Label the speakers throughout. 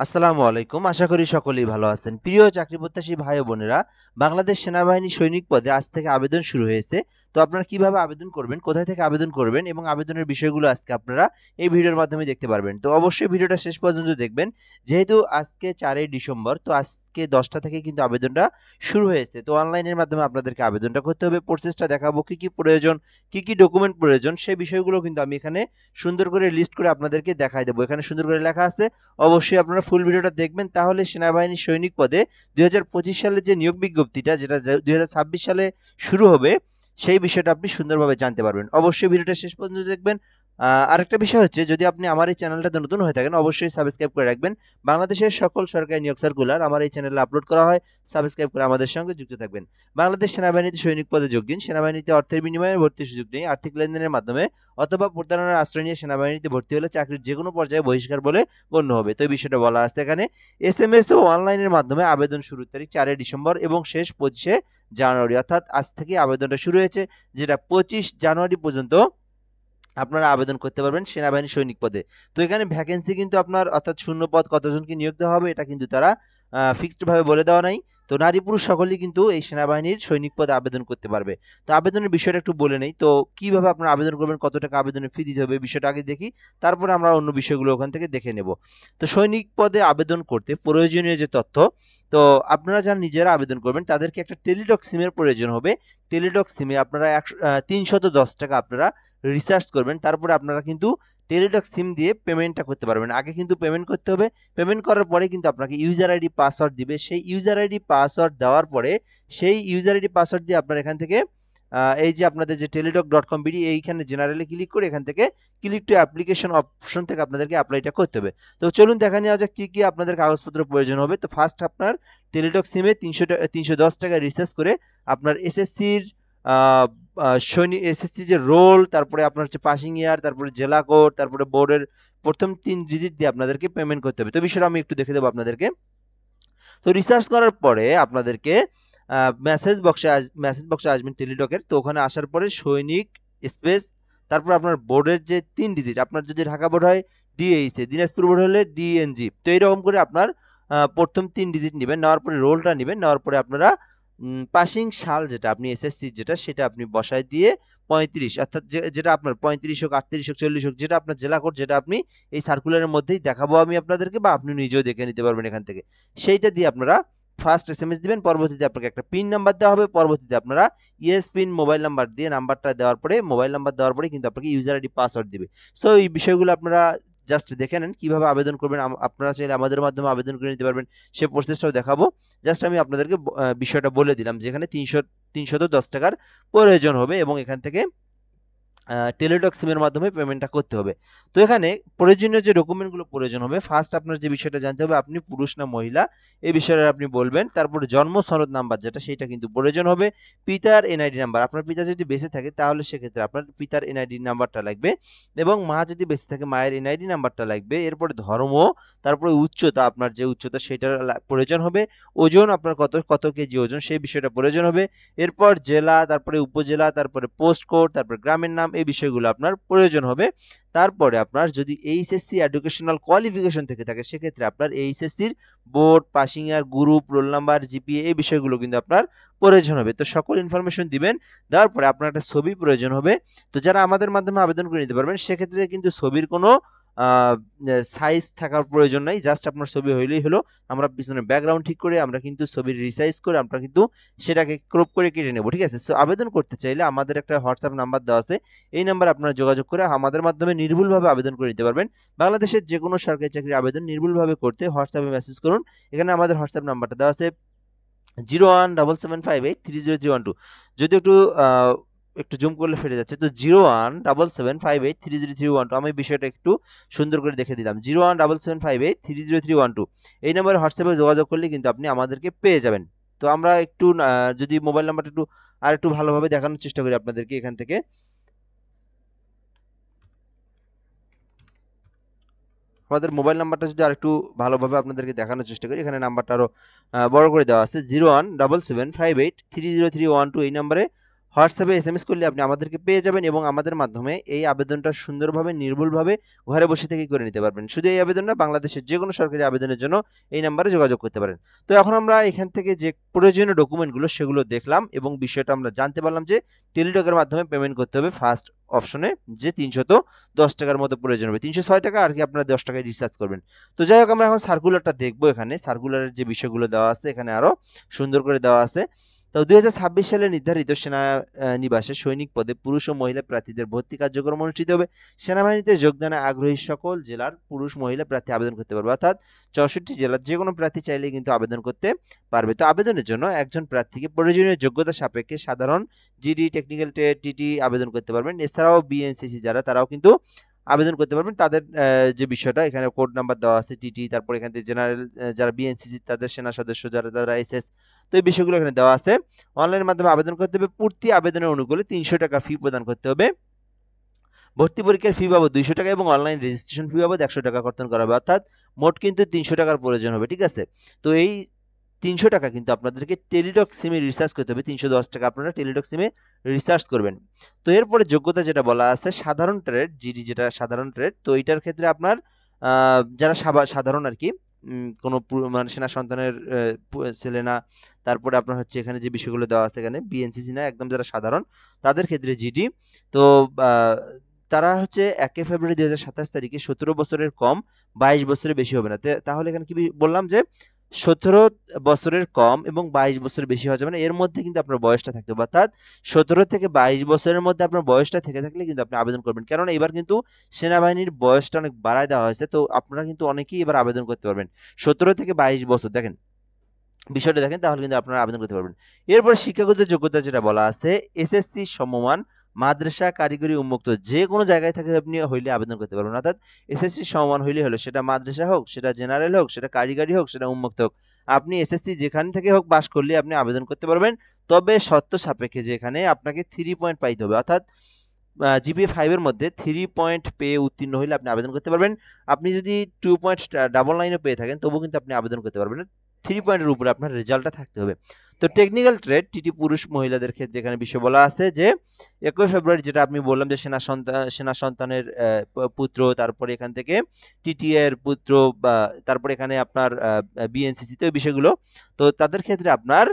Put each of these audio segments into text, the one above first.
Speaker 1: আসসালামু আলাইকুম। আশা করি সকলেই ভালো আছেন। প্রিয় চাকরি প্রত্যাশী ভাই ও বোনেরা, বাংলাদেশ সেনাবাহিনী সৈনিক পদে আজ থেকে আবেদন শুরু হয়েছে। তো আপনারা কিভাবে আবেদন করবেন, কোথায় থেকে আবেদন করবেন এবং আবেদনের বিষয়গুলো আজকে আপনারা এই ভিডিওর মাধ্যমে দেখতে পারবেন। তো অবশ্যই ভিডিওটা শেষ পর্যন্ত দেখবেন। যেহেতু আজকে 4ই ডিসেম্বর, তো আজকে 10টা থেকে কিন্তু আবেদনটা শুরু হয়েছে। তো অনলাইনের মাধ্যমে আপনাদেরকে আবেদনটা করতে হবে। প্রসেসটা দেখাবো, কি কি প্রয়োজন, কি কি ডকুমেন্ট প্রয়োজন, সেই বিষয়গুলো কিন্তু আমি এখানে সুন্দর করে লিস্ট করে আপনাদেরকে দেখাই দেবো। এখানে সুন্দর করে লেখা আছে। অবশ্যই আপনারা ফুল ভিডিওটা দেখবেন, তাহলে সেনাবাহিনীর সৈনিক পদে 2025 সালে যে নিয়োগ বিজ্ঞপ্তিটা, যেটা 2026 সালে শুরু হবে, সেই বিষয়টা আপনি সুন্দরভাবে জানতে পারবেন। অবশ্যই ভিডিওটা শেষ পর্যন্ত দেখবেন। আরেকটা বিষয় হচ্ছে, যদি আপনি আমার এই চ্যানেলটাতে নতুন হয়ে থাকেন, অবশ্যই সাবস্ক্রাইব করে রাখবেন। বাংলাদেশের সকল সরকারি নিয়োগ সার্কুলার আমার এই চ্যানেলে আপলোড করা হয়। সাবস্ক্রাইব করে আমাদের সঙ্গে যুক্ত থাকবেন। বাংলাদেশ সেনাবাহিনীতে সৈনিক পদে যোগ দিন। সেনাবাহিনীতে অর্থের বিনিময়ে ভর্তির সুযোগ নেই। আর্থিক লেনদেনের মাধ্যমে অথবা প্রতারণার আশ্রয় নিয়ে সেনাবাহিনীতে ভর্তি হলে চাকরির যেকোনো পর্যায়ে বহিষ্কার বলে গণ্য হবে। তো এই বিষয়টা বলা আছে এখানে। এসএমএস ও অনলাইনের মাধ্যমে আবেদন শুরুর তারিখ 4 ডিসেম্বর এবং শেষ 25 জানুয়ারি, অর্থাৎ আজ থেকে আবেদনটা শুরু হয়েছে, যেটা 25 জানুয়ারি পর্যন্ত আপনারা আবেদন করতে পারবেন সেনাবাহিনী সৈনিক পদে। তো এখানে ভ্যাকেন্সি কিন্তু আপনার, অর্থাৎ শূন্য পদ কতজনকে নিয়োগ দেওয়া হবে, এটা কিন্তু তারা ফিক্সড ভাবে বলে দেওয়া নাই। তো নারী পুরুষ সকলেই কিন্তু এই সেনাবাহিনীর সৈনিক পদে আবেদন করতে পারবে। তো আবেদনের বিষয়টা একটু বলে নেই। তো কিভাবে আপনারা আবেদন করবেন, কত টাকা আবেদনের ফি দিতে হবে, বিষয়টা আগে দেখি, তারপরে আমরা অন্য বিষয়গুলো ওখান থেকে দেখে নেব। তো সৈনিক পদে আবেদন করতে প্রয়োজনীয় যে তথ্য, তো আপনারা যারা নিজেরা আবেদন করবেন তাদেরকে একটা টেলিটক সিমের প্রয়োজন হবে। টেলিটক সিমে আপনারা 310 টাকা আপনারা রিসার্চ করবেন, তারপরে আপনারা কিন্তু টেলিটক সিম দিয়ে পেমেন্টটা করতে পারবেন। আগে কিন্তু পেমেন্ট করতে হবে। পেমেন্ট করার পরে কিন্তু আপনাকে ইউজার আইডি পাসওয়ার্ড দিবে। সেই ইউজার আইডি পাসওয়ার্ড দেওয়ার পরে সেই ইউজার আইডি পাসওয়ার্ড দিয়ে আপনারা এখান থেকে এই যে আপনাদের যে টেলিটক.com.bd, এইখানে জেনারেলে ক্লিক করে এখান থেকে ক্লিক টু অ্যাপ্লিকেশন অপশন থেকে আপনাদেরকে অ্যাপ্লাইটা করতে হবে। তো চলুন দেখা নেওয়া যাক কি কি আপনাদের কাগজপত্র প্রয়োজন হবে। তো ফার্স্ট আপনার টেলিটক সিমে 310 টাকা রিচার্জ করে আপনার এসএসসির সৈনিক এসএসসি যে রোল, তারপরে আপনার হচ্ছে পাসিং ইয়ার, তারপরে জেলা কোড, তারপরে বোর্ডের প্রথম 3 ডিজিট দিয়ে আপনাদেরকে পেমেন্ট করতে হবে। তো বিষয়টা আমি একটু দেখে দেবো আপনাদেরকে। তো রিসার্চ করার পরে আপনাদেরকে মেসেজ বক্সে আসবেন টেলিটকের। তো ওখানে আসার পরে সৈনিক স্পেস, তারপর আপনার বোর্ডের যে 3 ডিজিট, আপনার যদি ঢাকা বোর্ড হয় ডিএইচএ, দিনাজপুর বোর্ড হলে ডিএনজি। তো এইরকম করে আপনার প্রথম 3 ডিজিট নেবেন, নেওয়ার পরে রোলটা নেবেন, নেওয়ার পরে আপনারা পাসিং সাল যেটা আপনি এসএসসি যেটা, সেটা আপনি বসায় দিয়ে 35, অর্থাৎ যেটা আপনার 35 হোক, 38 হোক, 40 হোক, যেটা আপনার জেলা কোড, যেটা আপনি এই সার্কুলারের মধ্যেই দেখাবো আমি আপনাদেরকে, বা আপনি নিজেও দেখে নিতে পারবেন এখান থেকে। সেইটা দিয়ে আপনারা ফার্স্ট এসএমএস দিবেন, পরবর্তীতে আপনাকে একটা পিন নাম্বার দেওয়া হবে, পরবর্তীতে আপনারা ইএস পিন মোবাইল নাম্বার দিয়ে নাম্বারটা দেওয়ার পরে, মোবাইল নাম্বার দেওয়ার পরে কিন্তু আপনাকে ইউজার আইডি পাসওয়ার্ড দিবে। সো এই বিষয়গুলো আপনারা জাস্ট দেখে নেন কিভাবে আবেদন করবেন। আপনারা চাইলে আমাদের মাধ্যমে আবেদন করে নিতে পারবেন, সে প্রসেসটাও দেখাবো। জাস্ট আমি আপনাদেরকে বিষয়টা বলে দিলাম, যেখানে 310 টাকার প্রয়োজন হবে এবং এখান থেকে টেলিটক সিমের মাধ্যমে পেমেন্টটা করতে হবে। তো এখানে প্রয়োজনীয় যে ডকুমেন্টগুলো প্রয়োজন হবে, ফার্স্ট আপনার যে বিষয়টা জানতে হবে, আপনি পুরুষ না মহিলা এই বিষয়টা আপনি বলবেন। তারপরে জন্ম সনদ নাম্বার যেটা, সেটা কিন্তু প্রয়োজন হবে। পিতার এনআইডি নাম্বার, আপনার পিতা যদি বেঁচে থাকে তাহলে সেক্ষেত্রে আপনার পিতার এনআইডি নাম্বারটা লাগবে, এবং মা যদি বেঁচে থাকে মায়ের এনআইডি নাম্বারটা লাগবে। এরপরে ধর্ম, তারপরে উচ্চতা, আপনার যে উচ্চতা সেটার প্রয়োজন হবে। ওজন, আপনার কত কত কেজি ওজন, সেই বিষয়টা প্রয়োজন হবে। এরপর জেলা, তারপরে উপজেলা, তারপরে পোস্ট কোড, তারপরে গ্রামের নাম, এই বিষয়গুলো আপনার প্রয়োজন হবে। তারপরে আপনার যদি এইচএসসি এডুকেশনাল কোয়ালিফিকেশন থেকে থাকে, সেক্ষেত্রে আপনার এইচএসসির board, passing year, group, roll number, GPA, এই বিষয়গুলো কিন্তু আপনার প্রয়োজন হবে। তো সকল ইনফরমেশন দিবেন। দেওয়ার পরে আপনার একটা ছবি প্রয়োজন হবে। তো যারা আমাদের মাধ্যমে আবেদন করে নিতে পারবেন, সেক্ষেত্রে কিন্তু ছবির কোনো সাইজ থাকার প্রয়োজন নাই, জাস্ট আপনার ছবি হইলেই হলো। আমরা পিছনে ব্যাকগ্রাউন্ড ঠিক করে আমরা কিন্তু ছবির রিসাইজ করে আমরা কিন্তু সেটাকে ক্রপ করে কেটে নেব, ঠিক আছে। সো আবেদন করতে চাইলে আমাদের একটা হোয়াটসঅ্যাপ নাম্বার দেওয়া আছে, এই নাম্বারে আপনারা যোগাযোগ করে আমাদের মাধ্যমে নির্ভুলভাবে আবেদন করে নিতে পারবেন। বাংলাদেশের যে কোনো সরকারি চাকরির আবেদন নির্ভুলভাবে করতে হোয়াটসঅ্যাপে মেসেজ করুন। এখানে আমাদের হোয়াটসঅ্যাপ নাম্বারটা দেওয়া আছে 017758300312। যদি একটু একটু জুম করলে ফেটে যাচ্ছে, তো 017758300312। আমি বিষয়টা একটু সুন্দর করে দেখে দিলাম, 017758300312। এই নাম্বারে হোয়াটসঅ্যাপে যোগাযোগ করলে কিন্তু আপনি আমাদেরকে পেয়ে যাবেন। তো আমরা একটু যদি মোবাইল নাম্বারটা একটু আর একটু ভালোভাবে দেখানোর চেষ্টা করি আপনাদেরকে এখান থেকে। আমাদের মোবাইল নাম্বারটা যদি আরেকটু ভালোভাবে আপনাদেরকে দেখানোর চেষ্টা করি, এখানে নাম্বারটা আরও বড় করে দেওয়া আছে, 017758300312। এই নাম্বারে হোয়াটসঅ্যাপে এসএমএস করলে আপনি আমাদেরকে পেয়ে যাবেন এবং আমাদের মাধ্যমে এই আবেদনটা সুন্দরভাবে নির্ভুলভাবে ঘরে বসে থেকেই করে নিতে পারবেন। শুধু এই আবেদন না, বাংলাদেশের যেকোনো সরকারি আবেদনের জন্য এই নাম্বারে যোগাযোগ করতে পারেন। তো এখন আমরা এখান থেকে যে প্রয়োজনীয় ডকুমেন্টগুলো সেগুলো দেখলাম এবং বিষয়টা আমরা জানতে পারলাম যে টেলিটকের মাধ্যমে পেমেন্ট করতে হবে ফার্স্ট অপশনে, যে ৩১০ টাকার মতো প্রয়োজন হবে, ৩০৬ টাকা আর কি আপনারা 10 টাকায় রিচার্জ করবেন। তো যাই হোক, আমরা এখন সার্কুলারটা দেখবো। এখানে সার্কুলারের যে বিষয়গুলো দেওয়া আছে এখানে আরো সুন্দর করে দেওয়া আছে। তো 2026 সালে নির্ধারিত সেনা নিবাসে সৈনিক পদে পুরুষ ও মহিলা প্রার্থীদের ভর্তি কার্যক্রম অনুষ্ঠিত হবে। সেনাবাহিনীতে যোগদানে আগ্রহী সকল জেলার পুরুষ মহিলা প্রার্থী আবেদন করতে পারবে, অর্থাৎ 64 জেলার যে কোনো প্রার্থী চাইলেই কিন্তু আবেদন করতে পারবে। তো আবেদনের জন্য একজন প্রার্থীকে প্রয়োজনীয় যোগ্যতা সাপেক্ষে সাধারণ জিডি, টেকনিক্যাল ট্রেড, টিটি আবেদন করতে পারবেন। এছাড়াও বিএনসিসি যারা, তারাও কিন্তু আবেদন করতে পারবেন। তাদের যে বিষয়টা এখানে কোড নাম্বার দেওয়া আছে টিটি, তারপর এখান থেকে জেনারেল যারা বিএনসিসি তাদের সেনা সদস্য যারা, তারা এসএস, তো এই বিষয়গুলো এখানে দেওয়া আছে। অনলাইনের মাধ্যমে আবেদন করতে হবে। পূর্তি আবেদনের অনুকূলে 300 টাকা ফি প্রদান করতে হবে। ভর্তি পরীক্ষার ফি বাবদ 200 টাকা এবং অনলাইন রেজিস্ট্রেশন ফি বাবদ 100 টাকা কর্তন করা হবে, অর্থাৎ মোট কিন্তু 300 টাকার প্রয়োজন হবে। ঠিক আছে, তো এই 300 টাকা কিন্তু আপনাদেরকে টেলিটক সিমে রিচার্জ করতে হবে। 310 টাকা আপনারা টেলিটক সিমে রিচার্জ করবেন। তো এরপরে যোগ্যতা যেটা বলা আছে সাধারণ ট্রেড, জিডি যেটা সাধারণ ট্রেড, তো এটার ক্ষেত্রে আপনার যারা সাধারণ আর কি, কোনো মানে সেনা সন্তানের ছেলে না, তারপরে আপনার হচ্ছে এখানে যে বিষয়গুলো দেওয়া আছে এখানে বিএনসিসি না, একদম যারা সাধারণ তাদের ক্ষেত্রে জিডি। তো তারা হচ্ছে 1 ফেব্রুয়ারি 2027 তারিখে 17 বছরের কম, 22 বছরের বেশি হবে না। তাহলে এখানে কি বললাম যে 17 বছরের কম এবং 22 বছরের বেশি হওয়া যাবে না, এর মধ্যে কিন্তু আপনার বয়সটা থাকতে হবে, অর্থাৎ 17 থেকে 22 বছরের মধ্যে আপনার বয়সটা থেকে থাকলে কিন্তু আপনি আবেদন করবেন। কেননা এবার কিন্তু সেনাবাহিনীর বয়সটা অনেক বাড়ায় দেওয়া হয়েছে, তো আপনারা কিন্তু অনেকেই এবার আবেদন করতে পারবেন। 17 থেকে 22 বছর দেখেন, বিষয়টা দেখেন, তাহলে কিন্তু আপনারা আবেদন করতে পারবেন। এরপর শিক্ষাগত যোগ্যতা যেটা বলা আছে এসএসসি সমমান মাদ্রাসা, কারিগরি, উন্মুক্ত যে কোনো জায়গায় থেকে আপনি হইলে আবেদন করতে পারবেন, অর্থাৎ এসএসসি সমমান হইলে হলো, সেটা মাদ্রাসা হোক, সেটা জেনারেল হোক, সেটা কারিগরি হোক, সেটা উন্মুক্ত হোক, আপনি এসএসসি যেখান থেকে হোক পাস করলে আপনি আবেদন করতে পারবেন। তবে শর্ত সাপেক্ষে যে এখানে আপনাকে 3 পয়েন্ট পাইতে হবে, অর্থাৎ জিপিএ 5 এর মধ্যে 3 পয়েন্ট পেয়ে উত্তীর্ণ হলে আপনি আবেদন করতে পারবেন। আপনি যদি 2.99 পেয়ে থাকেন তবুও কিন্তু আপনি আবেদন করতে পারবেন না। 3 পয়েন্টের উপরে আপনার রেজাল্টটা থাকতে হবে। তো টেকনিক্যাল ট্রেড টিটি পুরুষ মহিলাদের ক্ষেত্রে এখানে বিষয় বলা আছে যে 21 ফেব্রুয়ারি যেটা আপনি বললাম যে সেনা সন্তানের পুত্র, তারপরে এখান থেকে টিটি এর পুত্র, বা তারপরে এখানে আপনার বিএনসিসি, তো এই বিষয়গুলো, তো তাদের ক্ষেত্রে আপনার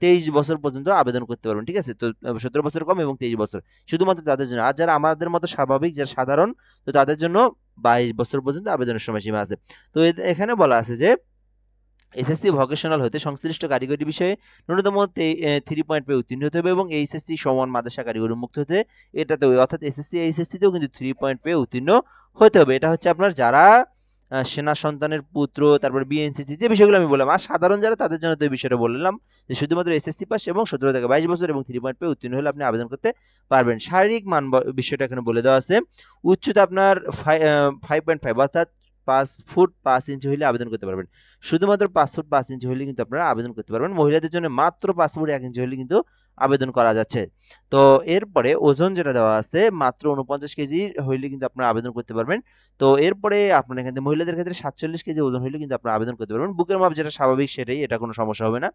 Speaker 1: 23 বছর পর্যন্ত আবেদন করতে পারবেন। ঠিক আছে, তো 17 বছর কম এবং 23 বছর শুধুমাত্র তাদের জন্য। আর যারা আমাদের মতো স্বাভাবিক, যারা সাধারণ, তো তাদের জন্য 22 বছর পর্যন্ত আবেদনের সময়সীমা আছে। তো এখানে বলা আছে যে এসএসসি ভোকেশনাল হতে সংশ্লিষ্ট কারিগরি বিষয়ে ন্যূনতম 3 পয়েন্ট পেয়ে উত্তীর্ণ হতে হবে এবং এইচএসসি সমান মাদ্রাসা কারিগরি উন্মুক্ত হতে, এটাতে অর্থাৎ এসএসসি এইচএসসিতেও কিন্তু 3 পয়েন্ট পেয়ে উত্তীর্ণ হতে হবে। এটা হচ্ছে আপনার যারা সেনা সন্তানের পুত্র, তারপর বিএনসিসি যে বিষয়গুলো আমি বললাম, আর সাধারণ যারা তাদের জন্য তো এই বিষয়টা বললাম যে শুধুমাত্র এসএসসি পাস এবং 17 থেকে 22 বছর এবং 3 পয়েন্ট পেয়ে উত্তীর্ণ হলে আপনি আবেদন করতে পারবেন। শারীরিক মান বিষয়টা এখানে বলে দেওয়া আছে। উচ্চতা আপনার 5.5 অর্থাৎ 5 ফুট 5 ইঞ্চি হলে আবেদন করতে পারবেন। শুধুমাত্র 5 ফুট 5 ইঞ্চি হলে কিন্তু আপনারা আবেদন করতে পারবেন। মহিলাদের জন্য মাত্র 5 ফুট 1 ইঞ্চি হলে কিন্তু আবেদন করা যাচ্ছে। তো এরপরে ওজন যেটা দেওয়া আছে মাত্র 49 কেজি হইলে কিন্তু আপনারা আবেদন করতে পারবেন। তো এরপরে আপনার এখানে মহিলাদের ক্ষেত্রে 47 কেজি ওজন হইলে কিন্তু আপনারা আবেদন করতে পারবেন। বুকের মাপ যেটা স্বাভাবিক সেটাই, এটা কোনো সমস্যা হবে না।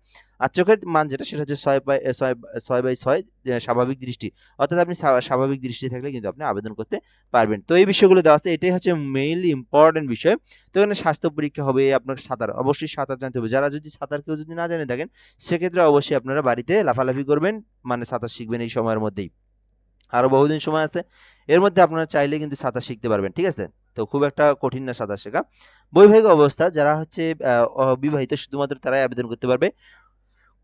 Speaker 1: আর চোখের মান যেটা, সেটা হচ্ছে 6/6 স্বাভাবিক দৃষ্টি, অর্থাৎ আপনি স্বাভাবিক দৃষ্টি থাকলে কিন্তু আপনি আবেদন করতে পারবেন। তো এই বিষয়গুলো দেওয়া আছে, এটাই হচ্ছে মেইনলি ইম্পর্টেন্ট বিষয়। তো এখানে স্বাস্থ্য পরীক্ষা হবে, আপনার সাঁতার, অবশ্যই সাঁতার জানতে হবে। যারা যদি সাঁতার কেউ যদি না জানে থাকেন, সেক্ষেত্রে অবশ্যই আপনারা বাড়িতে লাফালাফি করবেন, মানে সাঁতার শিখবেন এই সময়ের মধ্যেই। আরো বহুদিন সময় আছে, এর মধ্যে আপনারা চাইলে কিন্তু সাঁতার শিখতে পারবেন। ঠিক আছে, তো খুব একটা কঠিন না সাঁতার শেখা। বৈবাহিক অবস্থা যারা হচ্ছে অবিবাহিত, শুধুমাত্র তারাই আবেদন করতে পারবে।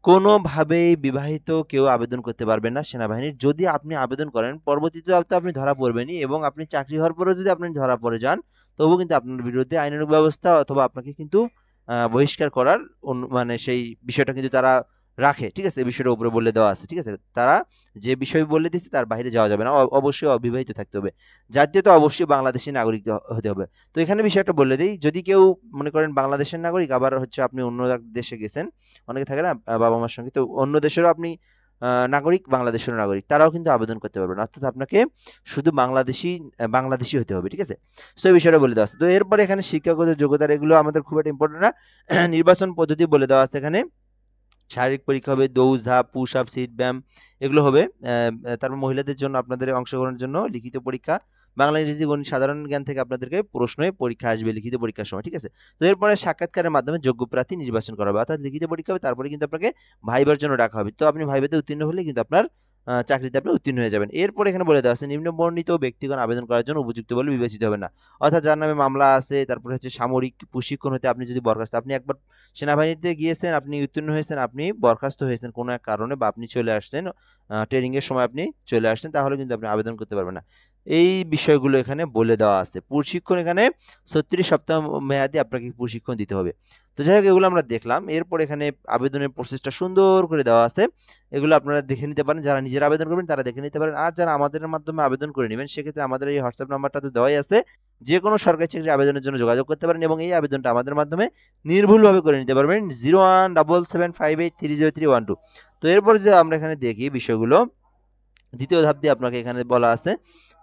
Speaker 1: কোনোভাবেই বিবাহিত কেউ আবেদন করতে পারবেন না সেনাবাহিনীর। যদি আপনি আবেদন করেন, পরবর্তীতে তো আপনি ধরা পড়বেনই, এবং আপনি চাকরি হওয়ার পরেও যদি আপনি ধরা পড়ে যান, তবুও কিন্তু আপনার বিরুদ্ধে আইনানুগ ব্যবস্থা অথবা আপনাকে কিন্তু বহিষ্কার করার মানে সেই বিষয়টা কিন্তু তারা রাখে। ঠিক আছে, এই বিষয়টার উপরে বলে দেওয়া আছে। ঠিক আছে, তারা যে বিষয় বলে দিচ্ছে তার বাইরে যাওয়া যাবে না, অবশ্যই অবিবাহিত থাকতে হবে। জাতীয়তা অবশ্যই বাংলাদেশি নাগরিক হতে হবে। তো এখানে বিষয়টা বলে দিই, যদি কেউ মনে করেন বাংলাদেশের নাগরিক, আবার হচ্ছে আপনি অন্য দেশে গেছেন, অনেকে থাকে না বাবা মার সঙ্গে, তো অন্য দেশেরও আপনি নাগরিক, বাংলাদেশের নাগরিক, তারাও কিন্তু আবেদন করতে পারবেন, অর্থাৎ আপনাকে শুধু বাংলাদেশি হতে হবে। ঠিক আছে, সো এই বিষয়টা বলে দেওয়া আছে। তো এরপরে এখানে শিক্ষাগত যোগ্যতা, এগুলো আমাদের খুব একটা ইম্পর্টেন্ট না। নির্বাচন পদ্ধতি বলে দেওয়া আছে এখানে। শারীরিক পরীক্ষা হবে, দৌড়, ঝাঁপ, পুশ আপ, সিট ব্যায়াম এগুলো হবে। তারপর মহিলাদের জন্য আপনাদের অংশগ্রহণের জন্য লিখিত পরীক্ষা, বাংলা, ইংরেজি, গণিত, সাধারণ জ্ঞান থেকে আপনাদেরকে প্রশ্নে পরীক্ষা আসবে লিখিত পরীক্ষার সময়, ঠিক আছে? তো এরপরে সাক্ষাৎকারের মাধ্যমে যোগ্য প্রার্থী নির্বাচন করা হবে, অর্থাৎ লিখিত পরীক্ষা হবে, তারপরে কিন্তু আপনাকে ভাইবার জন্য ডাকা হবে। তো আপনি ভাইভাতে উত্তীর্ণ হলে কিন্তু আপনার চাকরিতে আপনি উত্তীর্ণ হয়ে যাবেন। এরপর এখানে বলে দেওয়া আছে নিম্নবর্ণিত ব্যক্তিগণ আবেদন করার জন্য উপযুক্ত বলে বিবেচিত হবে না, অর্থাৎ যার নামে মামলা আছে, তারপরে হচ্ছে সামরিক প্রশিক্ষণ হতে আপনি যদি বরখাস্ত, আপনি একবার সেনাবাহিনীতে গিয়েছেন, আপনি উত্তীর্ণ হয়েছেন, আপনি বরখাস্ত হয়েছেন কোনো এক কারণে, বা আপনি চলে আসছেন ট্রেনিং এর সময় আপনি চলে আসছেন, তাহলে কিন্তু আপনি আবেদন করতে পারবেন না। এই বিষয়গুলো এখানে বলে দেওয়া আছে। প্রশিক্ষণ এখানে 36 সপ্তাহ মেয়াদি আপনাকে প্রশিক্ষণ দিতে হবে। তো যাই হোক, এগুলো আমরা দেখলাম। এরপর এখানে আবেদনের প্রসেসটা সুন্দর করে দেওয়া আছে, এগুলো আপনারা দেখে নিতে পারেন। যারা নিজেরা আবেদন করবেন তারা দেখে নিতে পারেন, আর যারা আমাদের মাধ্যমে আবেদন করে নেবেন সেক্ষেত্রে আমাদের এই হোয়াটসঅ্যাপ নাম্বারটা তো দেওয়াই আছে, যে কোনো সরকারি চাকরি আবেদনের জন্য যোগাযোগ করতে পারেন এবং এই আবেদনটা আমাদের মাধ্যমে নির্ভুলভাবে করে নিতে পারবেন। 017758303112। তো এরপর যে আমরা এখানে দেখি বিষয়গুলো, দ্বিতীয় ধাপ দিয়ে আপনাকে এখানে বলা আছে,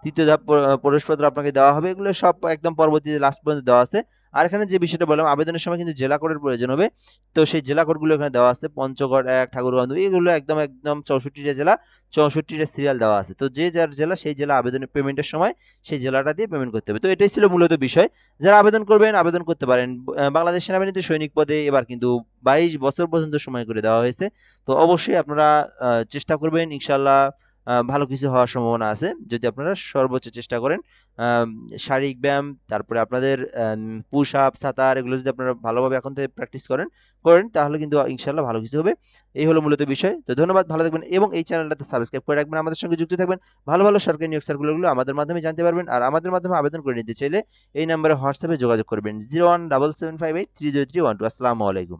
Speaker 1: তৃতীয় ধাপ প্রবেশপত্র আপনাকে দেওয়া হবে, এগুলো সব একদম পরবর্তীতে লাস্ট পর্যন্ত দেওয়া আছে। আর এখানে যে বিষয়টা বললাম, আবেদনের সময় কিন্তু জেলা কোডের প্রয়োজন হবে। তো সেই জেলা কোডগুলো এখানে দেওয়া আছে, পঞ্চগড় 1, ঠাকুরগাঁও 2, এগুলো একদম একদম 64টা জেলা, 64টা সিরিয়াল দেওয়া আছে। তো যে যার জেলা, সেই জেলা আবেদনের পেমেন্টের সময় সেই জেলাটা দিয়ে পেমেন্ট করতে হবে। তো এটাই ছিল মূলত বিষয়। যারা আবেদন করবেন আবেদন করতে পারেন। বাংলাদেশ সেনাবাহিনীতে সৈনিক পদে এবার কিন্তু 22 বছর পর্যন্ত সময় করে দেওয়া হয়েছে। তো অবশ্যই আপনারা চেষ্টা করবেন, ইনশাল্লাহ ভালো কিছু হওয়ার সম্ভাবনা আছে যদি আপনারা সর্বোচ্চ চেষ্টা করেন। আম শারীরিক ব্যায়াম, তারপরে আপনাদের পুশ আপ, সাঁতার এগুলো যদি আপনারা ভালোভাবে এখন থেকে প্র্যাকটিস করেন তাহলে কিন্তু ইনশাআল্লাহ ভালো কিছু হবে। এই হলো মূলত বিষয়। তো ধন্যবাদ, ভালো থাকবেন এবং এই চ্যানেলটাতে সাবস্ক্রাইব করে রাখবেন, আমাদের সঙ্গে যুক্ত থাকবেন। ভালো, ভালো সরকারি নিয়োগ সার্কুলারগুলো আমাদের মাধ্যমে জানতে পারবেন। আর আমাদের মাধ্যমে আবেদন করে নিতে চাইলে এই নম্বরে হোয়াটসঅ্যাপে যোগাযোগ করবেন 017758303112। আসসালামু আলাইকুম।